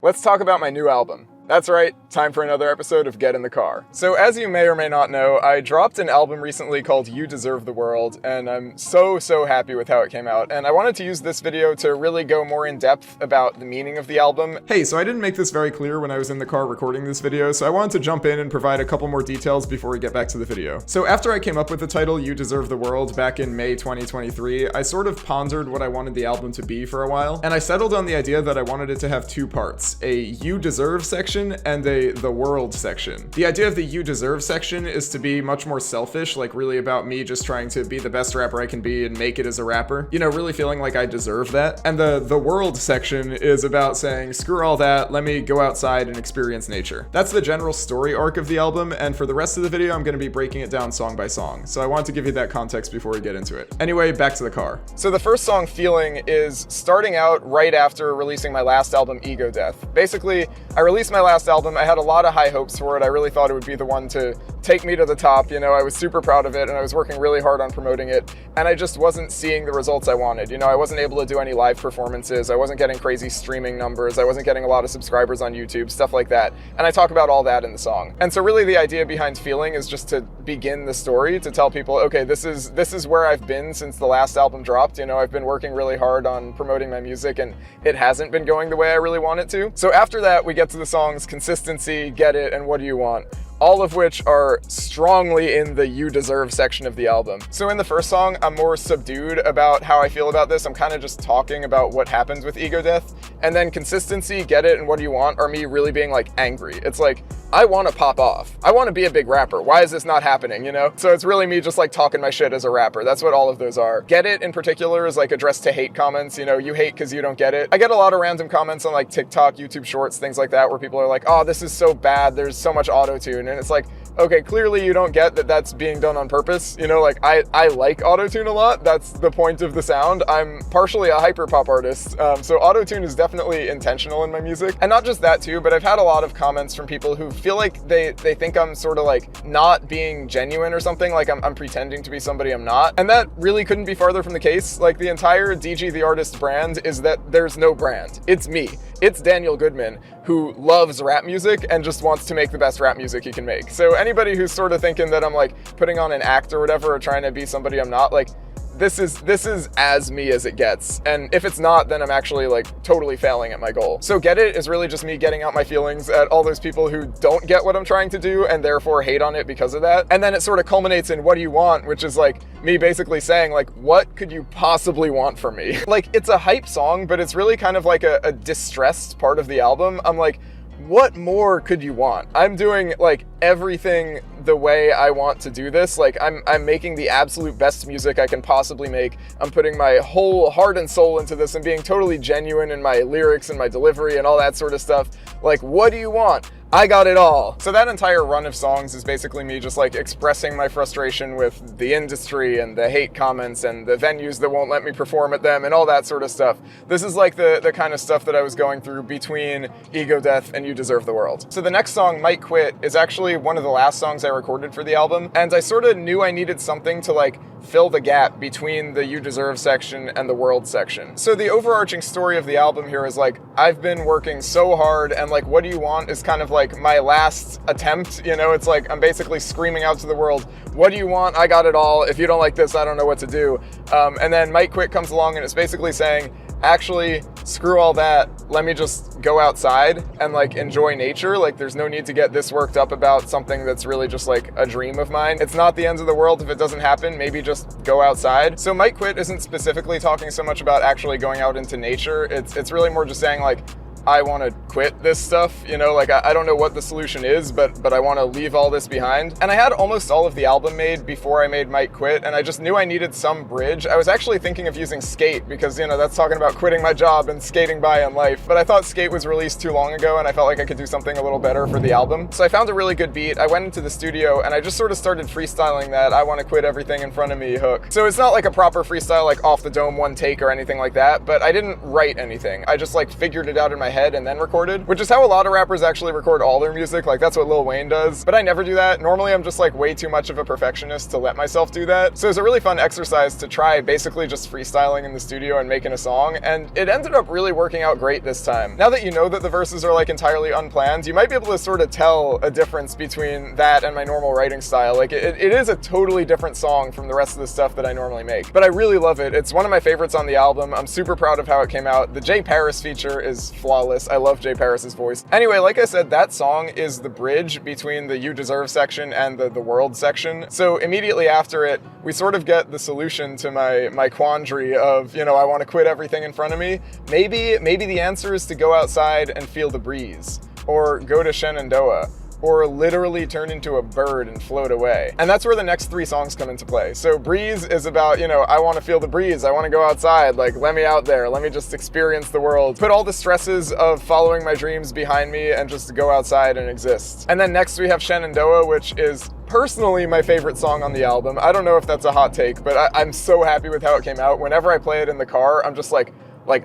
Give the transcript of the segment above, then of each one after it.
Let's talk about my new album. That's right, time for another episode of Get in the Car. So as you may or may not know, I dropped an album recently called You Deserve the World, and I'm so happy with how it came out, and I wanted to use this video to really go more in depth about the meaning of the album. Hey, so I didn't make this very clear when I was in the car recording this video, so I wanted to jump in and provide a couple more details before we get back to the video. So after I came up with the title You Deserve the World back in May 2023, I sort of pondered what I wanted the album to be for a while, and I settled on the idea that I wanted it to have two parts, a You Deserve section and a The World section. The idea of the You Deserve section is to be much more selfish, like really about me just trying to be the best rapper I can be and make it as a rapper. You know, really feeling like I deserve that. And the World section is about saying, screw all that, let me go outside and experience nature. That's the general story arc of the album, and for the rest of the video, I'm gonna be breaking it down song by song. So I wanted to give you that context before we get into it. Anyway, back to the car. So the first song, Feeling, is starting out right after releasing my last album, Ego Death. Basically, I released my last album, I had a lot of high hopes for it. I really thought it would be the one to take me to the top. You know, I was super proud of it and I was working really hard on promoting it, and I just wasn't seeing the results I wanted. You know, I wasn't able to do any live performances. I wasn't getting crazy streaming numbers. I wasn't getting a lot of subscribers on YouTube, stuff like that. And I talk about all that in the song. And so really the idea behind Feeling is just to begin the story, to tell people, okay, this is where I've been since the last album dropped. You know, I've been working really hard on promoting my music and it hasn't been going the way I really want it to. So after that, we get to the songs Consistency, Get It, and What Do You Want? All of which are strongly in the You Deserve section of the album. So in the first song, I'm more subdued about how I feel about this. I'm kind of just talking about what happens with Ego Death. And then Consistency, Get It, and What Do You Want are me really being like angry. It's like, I want to pop off. I want to be a big rapper. Why is this not happening, you know? So it's really me just like talking my shit as a rapper. That's what all of those are. Get It in particular is like addressed to hate comments. You know, you hate because you don't get it. I get a lot of random comments on like TikTok, YouTube Shorts, things like that, where people are like, oh, this is so bad. There's so much auto-tune. And it's like, okay, clearly you don't get that that's being done on purpose. You know, like I like auto-tune a lot. That's the point of the sound. I'm partially a hyperpop artist. So auto-tune is definitely intentional in my music. And not just that too, but I've had a lot of comments from people who feel like they think I'm sort of like not being genuine or something, like I'm pretending to be somebody I'm not. And that really couldn't be farther from the case. Like the entire DG the Artist brand is that there's no brand. It's me. It's Daniel Goodman, who loves rap music and just wants to make the best rap music he can make. So anybody who's sort of thinking that I'm like putting on an act or whatever, or trying to be somebody I'm not, like this is as me as it gets. And if it's not, then I'm actually like totally failing at my goal. So Get It is really just me getting out my feelings at all those people who don't get what I'm trying to do and therefore hate on it because of that. And then it sort of culminates in What Do You Want, which is like me basically saying like, what could you possibly want from me? Like it's a hype song, but it's really kind of like a distressed part of the album. I'm like, what more could you want? I'm doing like everything the way I want to do this. Like I'm making the absolute best music I can possibly make. I'm putting my whole heart and soul into this and being totally genuine in my lyrics and my delivery and all that sort of stuff. Like, what do you want? I got it all. So that entire run of songs is basically me just like expressing my frustration with the industry and the hate comments and the venues that won't let me perform at them and all that sort of stuff. This is like the kind of stuff that I was going through between Ego Death and You Deserve the World. So the next song, Might Quit, is actually one of the last songs I recorded for the album, and I sort of knew I needed something to like fill the gap between the You Deserve section and the World section. So the overarching story of the album here is like, I've been working so hard, and like What Do You Want is kind of like my last attempt, you know? It's like I'm basically screaming out to the world, what do you want? I got it all. If you don't like this, I don't know what to do. And then Might Quit comes along and it's basically saying, actually, screw all that. Let me just go outside and like enjoy nature. Like there's no need to get this worked up about something that's really just like a dream of mine. It's not the end of the world if it doesn't happen. Maybe just go outside. So Might Quit isn't specifically talking so much about actually going out into nature. It's really more just saying like, I want to quit this stuff, you know, like I don't know what the solution is, but I want to leave all this behind. And I had almost all of the album made before I made Might Quit, and I just knew I needed some bridge. I was actually thinking of using Skate because, you know, that's talking about quitting my job and skating by in life, but I thought Skate was released too long ago and I felt like I could do something a little better for the album. So I found a really good beat. I went into the studio and I just sort of started freestyling that I want to quit everything in front of me hook. So it's not like a proper freestyle, like off the dome, one take or anything like that, but I didn't write anything. I just like figured it out in my head head and then recorded, which is how a lot of rappers actually record all their music. Like, that's what Lil Wayne does. But I never do that. Normally, I'm just like way too much of a perfectionist to let myself do that. So it's a really fun exercise to try basically just freestyling in the studio and making a song. And it ended up really working out great this time. Now that you know that the verses are like entirely unplanned, you might be able to sort of tell a difference between that and my normal writing style. Like, it is a totally different song from the rest of the stuff that I normally make. But I really love it. It's one of my favorites on the album. I'm super proud of how it came out. The Jay Paris feature is flawless. I love Jay Paris's voice. Anyway, like I said, that song is the bridge between the You Deserve section and the World section. So immediately after it, we sort of get the solution to my quandary of, you know, I want to quit everything in front of me. Maybe the answer is to go outside and feel the breeze, or go to Shenandoah, or literally turn into a bird and float away. And that's where the next 3 songs come into play. So Breeze is about, you know, I want to feel the breeze, I want to go outside, like, let me out there, let me just experience the world, put all the stresses of following my dreams behind me and just go outside and exist. And then next we have Shenandoah, which is personally my favorite song on the album. I don't know if that's a hot take, but I'm so happy with how it came out. Whenever I play it in the car, I'm just like,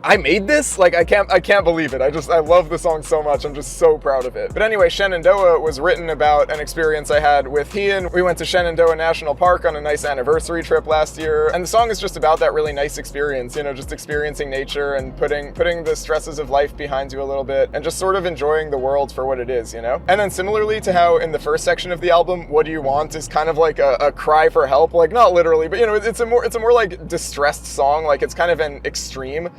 I made this? Like, I can't believe it. I love the song so much. I'm just so proud of it. But anyway, Shenandoah was written about an experience I had with Hian. We went to Shenandoah National Park on a nice anniversary trip last year. And the song is just about that really nice experience, you know, just experiencing nature and putting the stresses of life behind you a little bit and just sort of enjoying the world for what it is, you know? And then similarly to how in the first section of the album, What Do You Want is kind of like a cry for help, like not literally, but you know, it's a more like distressed song. Like, it's kind of an extreme.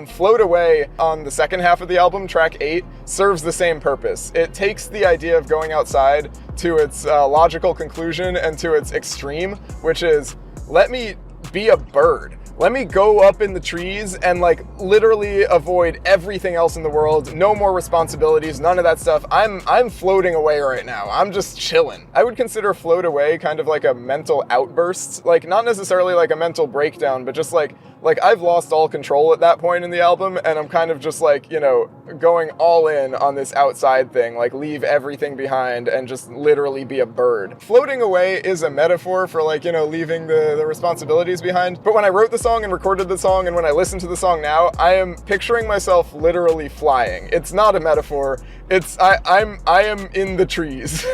Float Away on the second half of the album, track 8, serves the same purpose. It takes the idea of going outside to its logical conclusion and to its extreme, which is, let me be a bird. Let me go up in the trees and like literally avoid everything else in the world. No more responsibilities, none of that stuff. I'm floating away right now. I'm just chilling. I would consider Float Away kind of like a mental outburst. Like, not necessarily like a mental breakdown, but just like I've lost all control at that point in the album, and I'm kind of just like, you know, going all in on this outside thing, like leave everything behind and just literally be a bird. Floating away is a metaphor for like, you know, leaving the responsibilities behind. But when I wrote the song and recorded the song, and when I listen to the song now, I am picturing myself literally flying. It's not a metaphor. I am in the trees.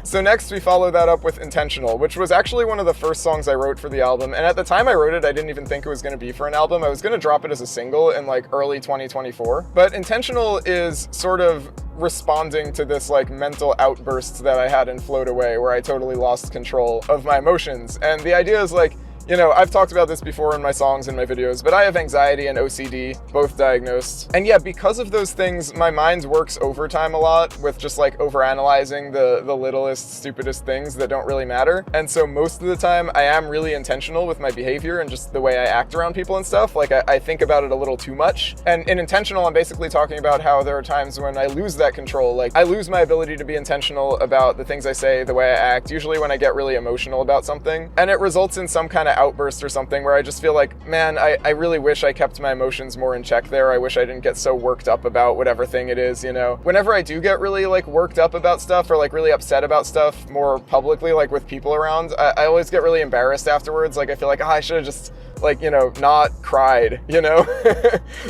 So next we follow that up with Intentional, which was actually one of the first songs I wrote for the album. And at the time I wrote it, I didn't even think it was going to be for an album. I was going to drop it as a single in like early 2024. But Intentional is sort of responding to this like mental outburst that I had in Float Away, where I totally lost control of my emotions. And the idea is like, you know, I've talked about this before in my songs and my videos, but I have anxiety and OCD, both diagnosed. And yeah, because of those things, my mind works overtime a lot with just like overanalyzing the littlest, stupidest things that don't really matter. And so most of the time I am really intentional with my behavior and just the way I act around people and stuff. Like I think about it a little too much. And in Intentional, I'm basically talking about how there are times when I lose that control. Like, I lose my ability to be intentional about the things I say, the way I act, usually when I get really emotional about something. And it results in some kind of outburst or something where I just feel like, man, I really wish I kept my emotions more in check there. I wish I didn't get so worked up about whatever thing it is, you know? Whenever I do get really like worked up about stuff or like really upset about stuff more publicly, like with people around, I always get really embarrassed afterwards. Like, I feel like, I should have just like, you know, not cried, you know?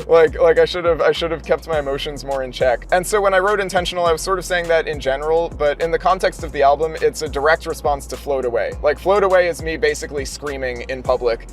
like I should have kept my emotions more in check. And so when I wrote Intentional, I was sort of saying that in general, but in the context of the album, it's a direct response to Float Away. Like, Float Away is me basically screaming in public.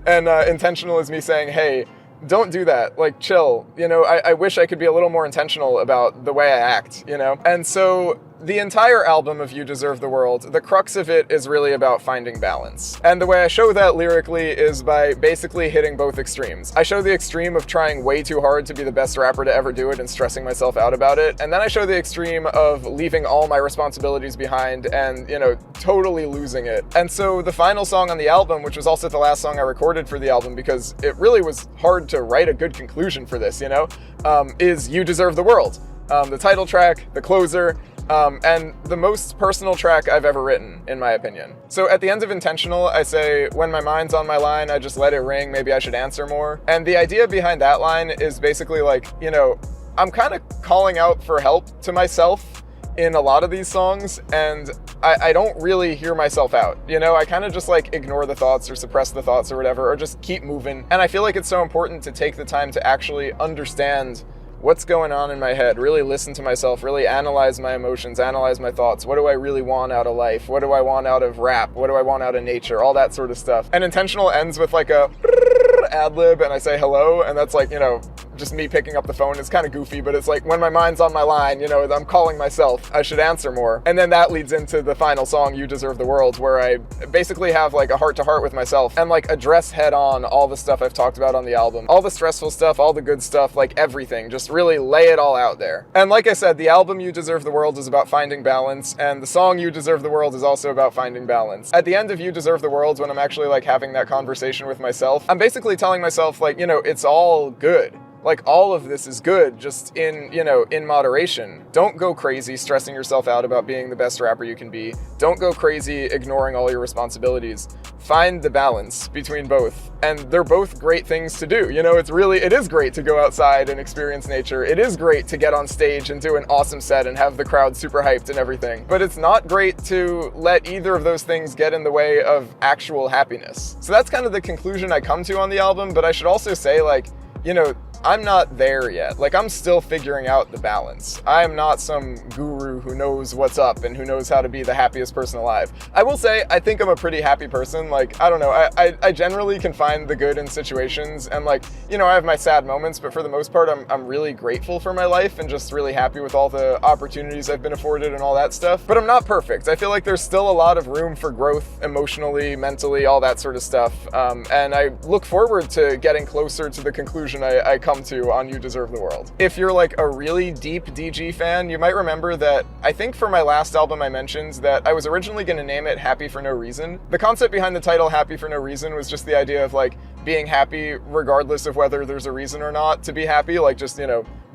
And Intentional is me saying, hey, don't do that. Like, chill. You know, I wish I could be a little more intentional about the way I act, you know? And so the entire album of You Deserve the World, the crux of it is really about finding balance. And the way I show that lyrically is by basically hitting both extremes. I show the extreme of trying way too hard to be the best rapper to ever do it and stressing myself out about it. And then I show the extreme of leaving all my responsibilities behind and, you know, totally losing it. And so the final song on the album, which was also the last song I recorded for the album because it really was hard to write a good conclusion for this, you know, is You Deserve the World. The title track, the closer, and the most personal track I've ever written, in my opinion. So at the end of Intentional, I say, when my mind's on my line, I just let it ring, maybe I should answer more. And the idea behind that line is basically like, you know, I'm kind of calling out for help to myself in a lot of these songs, and I don't really hear myself out. You know, I kind of just like ignore the thoughts or suppress the thoughts or whatever, or just keep moving. And I feel like it's so important to take the time to actually understand what's going on in my head, really listen to myself, really analyze my emotions, analyze my thoughts. What do I really want out of life? What do I want out of rap? What do I want out of nature? All that sort of stuff. And Intentional ends with like a ad lib, and I say hello, and that's like, just me picking up the phone. It's kind of goofy, but it's like when my mind's on my line, I'm calling myself, I should answer more. And then that leads into the final song, You Deserve the World, where I basically have like a heart-to-heart with myself and like address head on all the stuff I've talked about on the album, all the stressful stuff, all the good stuff, like everything, just really lay it all out there. And like I said, the album You Deserve the World is about finding balance, and the song You Deserve the World is also about finding balance. At the end of You Deserve the World, when I'm actually like having that conversation with myself, I'm basically telling myself like, it's all good. Like, all of this is good, just in moderation. Don't go crazy stressing yourself out about being the best rapper you can be. Don't go crazy ignoring all your responsibilities. Find the balance between both. And they're both great things to do. It is great to go outside and experience nature. It is great to get on stage and do an awesome set and have the crowd super hyped and everything. But it's not great to let either of those things get in the way of actual happiness. So that's kind of the conclusion I come to on the album, but I should also say, like, I'm not there yet. Like, I'm still figuring out the balance. I am not some guru who knows what's up and who knows how to be the happiest person alive. I will say, I think I'm a pretty happy person. Like, I don't know, I generally can find the good in situations, and like, I have my sad moments, but for the most part, I'm really grateful for my life and just really happy with all the opportunities I've been afforded and all that stuff. But I'm not perfect. I feel like there's still a lot of room for growth emotionally, mentally, all that sort of stuff. And I look forward to getting closer to the conclusion I come to on You Deserve the World. If you're like a really deep DG fan, you might remember that I think for my last album I mentioned that I was originally going to name it Happy for No Reason. The concept behind the title Happy for No Reason was just the idea of like being happy regardless of whether there's a reason or not to be happy, like just,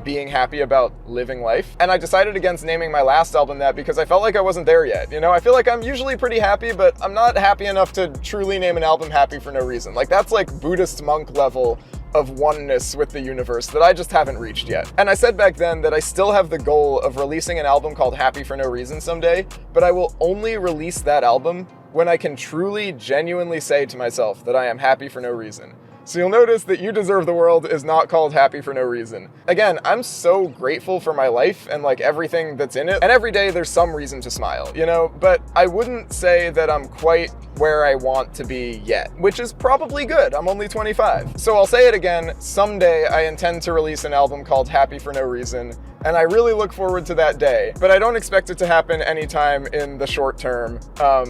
being happy about living life. And I decided against naming my last album that because I felt like I wasn't there yet. I feel like I'm usually pretty happy, but I'm not happy enough to truly name an album Happy for No Reason. Like, that's like Buddhist monk level of oneness with the universe that I just haven't reached yet. And I said back then that I still have the goal of releasing an album called Happy for No Reason someday, but I will only release that album when I can truly, genuinely say to myself that I am happy for no reason. So you'll notice that You Deserve the World is not called Happy for No Reason. Again, I'm so grateful for my life and like everything that's in it, and every day there's some reason to smile, but I wouldn't say that I'm quite where I want to be yet, which is probably good. I'm only 25. So I'll say it again, someday I intend to release an album called Happy for No Reason, and I really look forward to that day, but I don't expect it to happen anytime in the short term.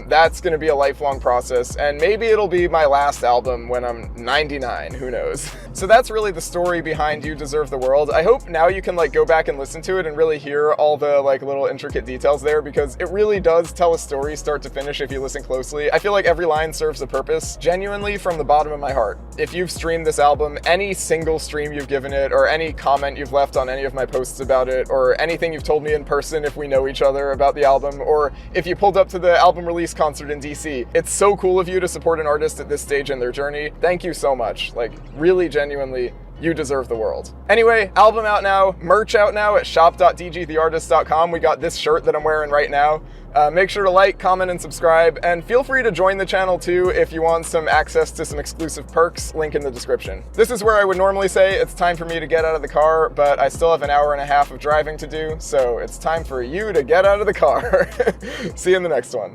That's gonna be a lifelong process, and maybe it'll be my last album when I'm 99, who knows? So that's really the story behind You Deserve the World. I hope now you can like go back and listen to it and really hear all the like little intricate details there, because it really does tell a story start to finish if you listen closely. I feel like every line serves a purpose, genuinely from the bottom of my heart. If you've streamed this album, any single stream you've given it, or any comment you've left on any of my posts about it, or anything you've told me in person if we know each other about the album, or if you pulled up to the album release concert in DC, it's so cool of you to support an artist at this stage in their journey. Thank you so much. Like, really, genuinely, you deserve the world. Anyway, album out now, merch out now at shop.dgtheartist.com. We got this shirt that I'm wearing right now. Make sure to like, comment, and subscribe, and feel free to join the channel too if you want some access to some exclusive perks, link in the description. This is where I would normally say it's time for me to get out of the car, but I still have an hour and a half of driving to do, so it's time for you to get out of the car. See you in the next one.